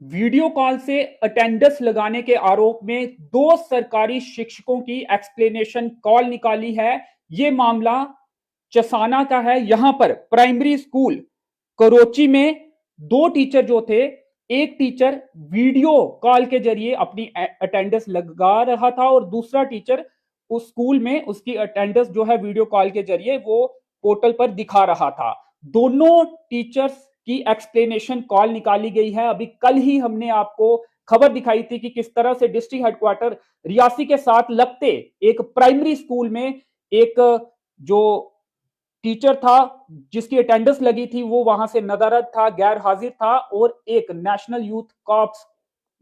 Video call से attendance लगाने के आरोप में दो सरकारी शिक्षकों की एक्सप्लेनेशन कॉल निकाली है। यह मामला चसाना का है। यहां पर प्राइमरी स्कूल करोची में दो टीचर जो थे, एक टीचर वीडियो कॉल के जरिए अपनी अटेंडेंस लगा रहा था और दूसरा टीचर उस स्कूल में उसकी अटेंडेंस जो है वीडियो कॉल के जरिए वो पोर्टल पर दिखा रहा था। दोनों टीचर्स की एक्सप्लेनेशन कॉल निकाली गई है। अभी कल ही हमने आपको खबर दिखाई थी कि किस तरह से डिस्ट्रिक्ट हेडक्वार्टर रियासी के साथ लगते एक प्राइमरी स्कूल में एक जो टीचर था जिसकी अटेंडेंस लगी थी वो वहां से नदारद था, गैर हाजिर था और एक नेशनल यूथ कॉर्प्स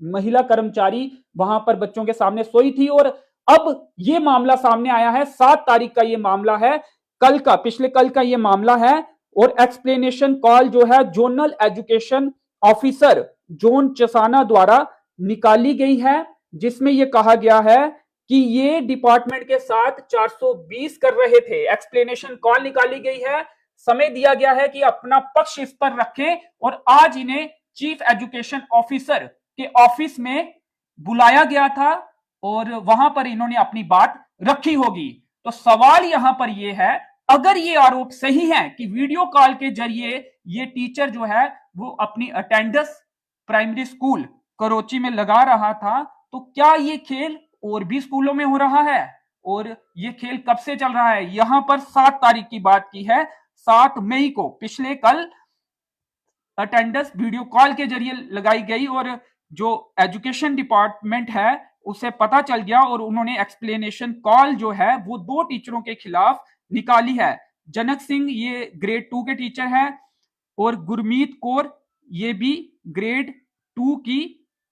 महिला कर्मचारी वहां पर बच्चों के सामने सोई थी। और अब यह मामला सामने आया है, 7 तारीख का यह मामला है, कल का, पिछले कल का यह मामला है। और एक्सप्लेनेशन कॉल जो है zonal education officer zone Chassana द्वारा निकाली गई है, जिसमें यह कहा गया है कि ये डिपार्टमेंट के साथ 420 कर रहे थे। एक्सप्लेनेशन कॉल निकाली गई है, समय दिया गया है कि अपना पक्ष इस पर रखें और आज इन्हें चीफ एजुकेशन ऑफिसर के ऑफिस में बुलाया गया था और वहां पर इन्होंने अपनी बात रखी होगी। तो सवाल यहां पर यह है, अगर ये आरोप सही है कि वीडियो कॉल के जरिए ये टीचर जो है वो अपनी अटेंडेंस प्राइमरी स्कूल करोची में लगा रहा था, तो क्या ये खेल और भी स्कूलों में हो रहा है और ये खेल कब से चल रहा है? यहां पर 7 तारीख की बात की है, 7 मई को पिछले कल अटेंडेंस वीडियो कॉल के जरिए लगाई गई और जो एजुकेशन डिपार्टमेंट है उसे पता चल गया और उन्होंने एक्सप्लेनेशन कॉल जो है वो दो टीचरों के खिलाफ निकाली है। जनक सिंह ये ग्रेड 2 के टीचर हैं और गुरमीत कौर ये भी ग्रेड 2 की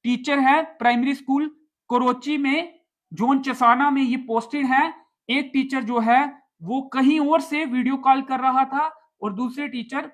टीचर है प्राइमरी स्कूल करोची में, जोन चसाना में ये पोस्टेड है। एक टीचर जो है वो कहीं और से वीडियो कॉल कर रहा था और दूसरे टीचर,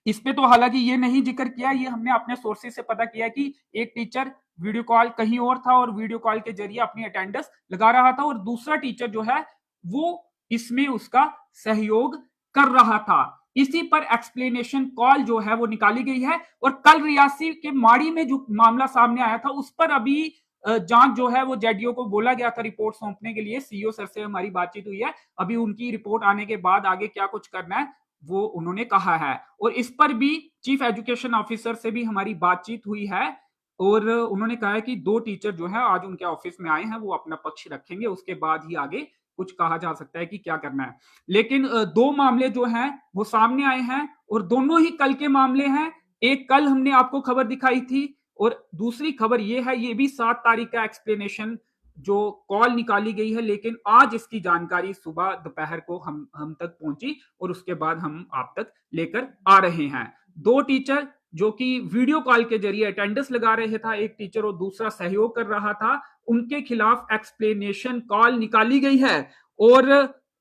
इस पे तो हालांकि ये नहीं जिक्र किया, ये हमने अपने सोर्सेज से पता किया कि एक टीचर वीडियो कॉल कहीं और था और वीडियो कॉल के जरिए अपनी अटेंडेंस लगा रहा था और दूसरा टीचर जो है वो इसमें उसका सहयोग कर रहा था। इसी पर एक्सप्लेनेशन कॉल जो है वो निकाली गई है और कल रियासी के माड़ी में जो मामला सामने आया था उस पर अभी जांच जो है वो जेडीओ को बोला गया था रिपोर्ट सौंपने के लिए। सीईओ सर से हमारी बातचीत हुई है, अभी उनकी रिपोर्ट आने के बाद आगे क्या कुछ करना है वो उन्होंने कहा है। और इस पर भी चीफ एजुकेशन ऑफिसर से भी हमारी बातचीत हुई है और उन्होंने कहा है कि दो टीचर जो है आज उनके ऑफिस में आए हैं, वो अपना पक्ष रखेंगे, उसके बाद ही आगे कुछ कहा जा सकता है कि क्या करना है। लेकिन दो मामले जो हैं वो सामने आए हैं और दोनों ही कल के मामले हैं। एक कल हमने आपको खबर दिखाई थी और दूसरी खबर ये है, ये भी 7 तारीख का एक्सप्लेनेशन जो कॉल निकाली गई है, लेकिन आज इसकी जानकारी सुबह दोपहर को हम तक पहुंची और उसके बाद हम आप तक लेकर आ रहे हैं। दो टीचर जो कि वीडियो कॉल के जरिए अटेंडेंस लगा रहे था, एक टीचर और दूसरा सहयोग कर रहा था, उनके खिलाफ एक्सप्लेनेशन कॉल निकाली गई है और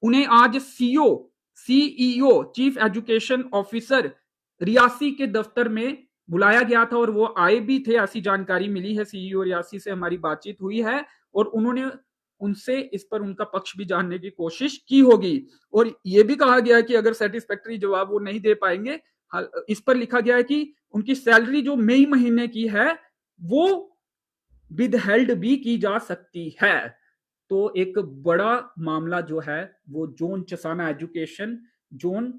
उन्हें आज CEO chief education officer Reasi के दफ्तर में बुलाया गया था और वो आए भी थे, ऐसी जानकारी मिली है। सीईओ रियासी से हमारी बातचीत हुई है और उन्होंने उनसे इस पर उनका पक्ष भी जानने की कोशिश की होगी और यह भी कहा गया है कि अगर सेटिस्फैक्टरी जवाब वो नहीं दे पाएंगे, इस पर लिखा गया है कि उनकी सैलरी जो मई महीने की है वो विदहेल्ड भी की जा सकती है। तो एक बड़ा मामला जो है वो zone Chassana education zone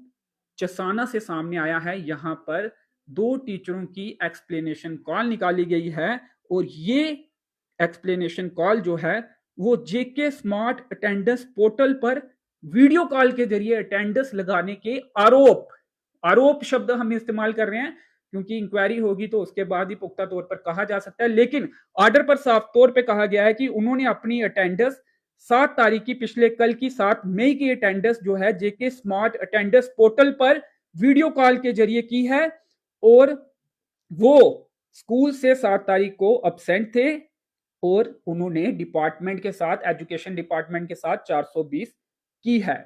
Chassana से सामने आया है। यहां पर दो टीचरों की एक्सप्लेनेशन कॉल निकाली गई है और ये एक्सप्लेनेशन कॉल जो है वो जेके स्मार्ट अटेंडेंस पोर्टल पर वीडियो कॉल के जरिए अटेंडेंस लगाने के आरोप शब्द हम इस्तेमाल कर रहे हैं क्योंकि इंक्वायरी होगी तो उसके बाद ही पुख्ता तौर पर कहा जा सकता है, लेकिन ऑर्डर पर साफ तौर पे कहा गया है कि उन्होंने अपनी अटेंडेंस 7 तारीख की, पिछले कल की 7 मई की अटेंडेंस जो है जेके स्मार्ट अटेंडेंस पोर्टल पर वीडियो कॉल के जरिए की है और वो स्कूल से 7 तारीख को अब्सेंट थे और उन्होंने डिपार्टमेंट के साथ, एजुकेशन डिपार्टमेंट के साथ 420 की है।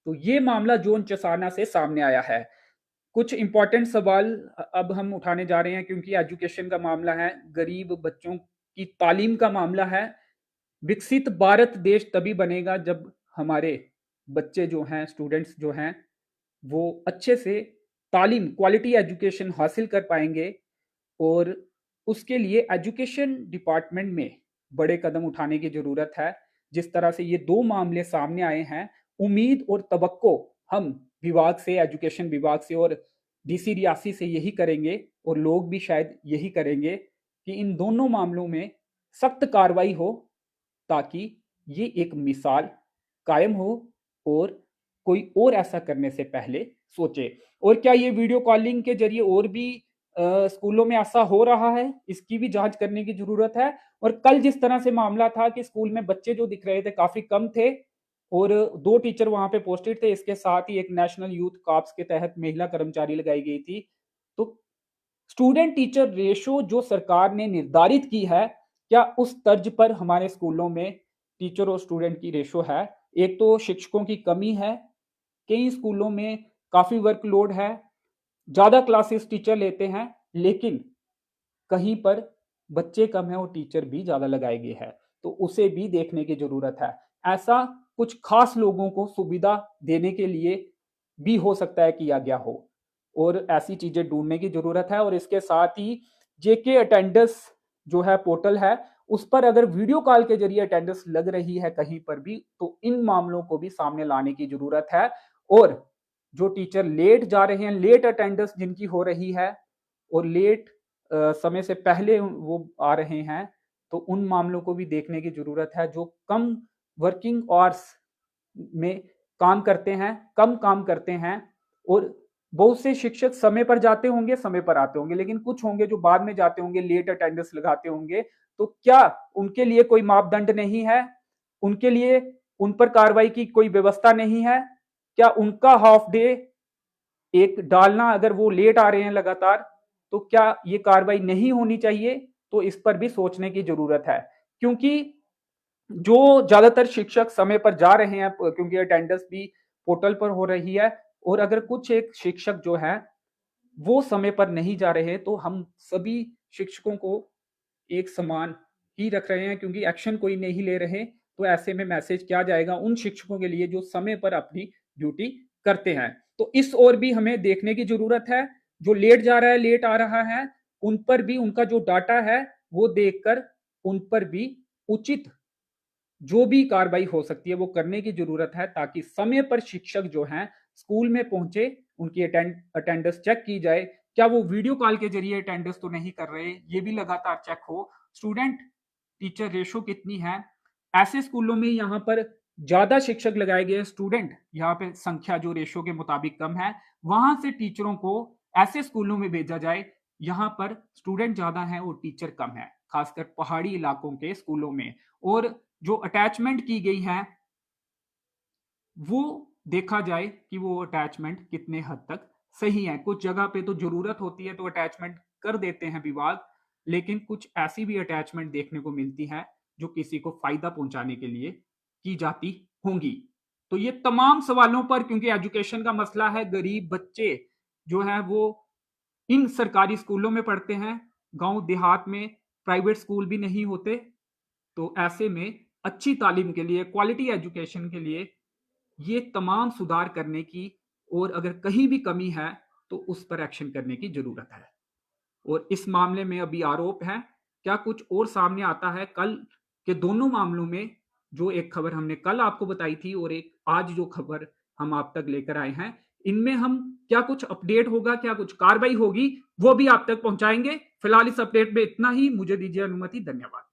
तो ये मामला जोन चसाना से सामने आया है। कुछ इंपॉर्टेंट सवाल अब हम उठाने जा रहे हैं क्योंकि एजुकेशन का मामला है, गरीब बच्चों की तालीम का मामला है। विकसित भारत देश तभी बनेगा जब हमारे बच्चे जो हैं, स्टूडेंट्स जो हैं, वो अच्छे से तालीम, क्वालिटी एजुकेशन हासिल कर पाएंगे और उसके लिए एजुकेशन डिपार्टमेंट में बड़े कदम उठाने की जरूरत है। जिस तरह से ये दो मामले सामने आए हैं, उम्मीद और तवक्को हम विभाग से, एजुकेशन विभाग से और डीसी रियासी से यही करेंगे, और लोग भी शायद यही करेंगे कि इन दोनों मामलों में सख्त कार्रवाई हो, ताकि ये एक मिसाल कायम हो और कोई और ऐसा करने से पहले सोचे। और क्या ये वीडियो कॉलिंग के जरिए और भी स्कूलों में ऐसा हो रहा है, इसकी भी जांच करने की जरूरत है। और कल जिस तरह से मामला था कि स्कूल में बच्चे जो दिख रहे थे काफी कम थे और 2 टीचर वहां पे पोस्टेड थे, इसके साथ ही एक नेशनल यूथ कॉर्प्स के तहत महिला कर्मचारी लगाई गई थी। तो स्टूडेंट टीचर रेशो जो सरकार ने निर्धारित की है, क्या उस तर्ज पर हमारे स्कूलों में टीचर और स्टूडेंट की रेशो है? एक तो शिक्षकों की कमी है, कई स्कूलों में काफी वर्कलोड है, ज्यादा क्लासेस टीचर लेते हैं, लेकिन कहीं पर बच्चे कम है और टीचर भी ज्यादा लगाए गए हैं, तो उसे भी देखने की जरूरत है। ऐसा कुछ खास लोगों को सुविधा देने के लिए भी हो सकता है किया गया हो, और ऐसी चीजें ढूंढने की जरूरत है। और इसके साथ ही जेके अटेंडेंस जो है पोर्टल है, उस पर अगर वीडियो कॉल के जरिए अटेंडेंस लग रही है कहीं पर भी, तो इन मामलों को भी सामने लाने की जरूरत है। और जो टीचर लेट जा रहे हैं, लेट अटेंडेंस जिनकी हो रही है और लेट समय से पहले वो आ रहे हैं, तो उन मामलों को भी देखने की जरूरत है। जो कम वर्किंग आवर्स में काम करते हैं, कम काम करते हैं, और बहुत से शिक्षक समय पर जाते होंगे, समय पर आते होंगे, लेकिन कुछ होंगे जो बाद में जाते होंगे, लेट अटेंडेंस लगाते होंगे। तो क्या उनके लिए कोई मापदंड नहीं है? उनके लिए उन पर कार्रवाई की कोई व्यवस्था नहीं है? क्या उनका हाफ डे एक डालना, अगर वो लेट आ रहे हैं लगातार, तो क्या ये कार्रवाई नहीं होनी चाहिए? तो इस पर भी सोचने की जरूरत है, क्योंकि जो ज्यादातर शिक्षक समय पर जा रहे हैं, क्योंकि अटेंडेंस भी पोर्टल पर हो रही है, और अगर कुछ एक शिक्षक जो है वो समय पर नहीं जा रहे, तो हम सभी शिक्षकों को एक समान ही रख रहे हैं, क्योंकि एक्शन कोई नहीं ले रहे। तो ऐसे में मैसेज क्या जाएगा उन शिक्षकों के लिए जो समय पर अपनी ड्यूटी करते हैं? तो इस ओर भी हमें देखने की जरूरत है। जो लेट जा रहा है, लेट आ रहा है, उन पर भी उनका जो डाटा है वो देखकर उन पर भी उचित जो भी कार्रवाई हो सकती है वो करने की जरूरत है, ताकि समय पर शिक्षक जो हैं स्कूल में पहुंचे, उनकी अटेंडेंस चेक की जाए। क्या वो वीडियो कॉल के जरिए अटेंडेंस तो नहीं कर रहे, ये भी लगातार चेक हो। स्टूडेंट टीचर रेशो कितनी है? ऐसे स्कूलों में यहाँ पर ज्यादा शिक्षक लगाए गए, स्टूडेंट यहाँ पे संख्या जो रेशो के मुताबिक कम है, वहां से टीचरों को ऐसे स्कूलों में भेजा जाए यहाँ पर स्टूडेंट ज्यादा है और टीचर कम है, खासकर पहाड़ी इलाकों के स्कूलों में। और जो अटैचमेंट की गई है, वो देखा जाए कि वो अटैचमेंट कितने हद तक सही है। कुछ जगह पे तो जरूरत होती है तो अटैचमेंट कर देते हैं विभाग, लेकिन कुछ ऐसी भी अटैचमेंट देखने को मिलती है जो किसी को फायदा पहुंचाने के लिए की जाती होंगी। तो ये तमाम सवालों पर, क्योंकि एजुकेशन का मसला है, गरीब बच्चे जो है वो इन सरकारी स्कूलों में पढ़ते हैं, गांव देहात में प्राइवेट स्कूल भी नहीं होते। तो ऐसे में अच्छी तालीम के लिए, क्वालिटी एजुकेशन के लिए ये तमाम सुधार करने की, और अगर कहीं भी कमी है तो उस पर एक्शन करने की जरूरत है। और इस मामले में अभी आरोप है, क्या कुछ और सामने आता है? कल के दोनों मामलों में, जो एक खबर हमने कल आपको बताई थी और एक आज जो खबर हम आप तक लेकर आए हैं, इनमें हम क्या कुछ अपडेट होगा, क्या कुछ कार्रवाई होगी, वो भी आप तक पहुंचाएंगे। फिलहाल इस अपडेट में इतना ही। मुझे दीजिए अनुमति। धन्यवाद।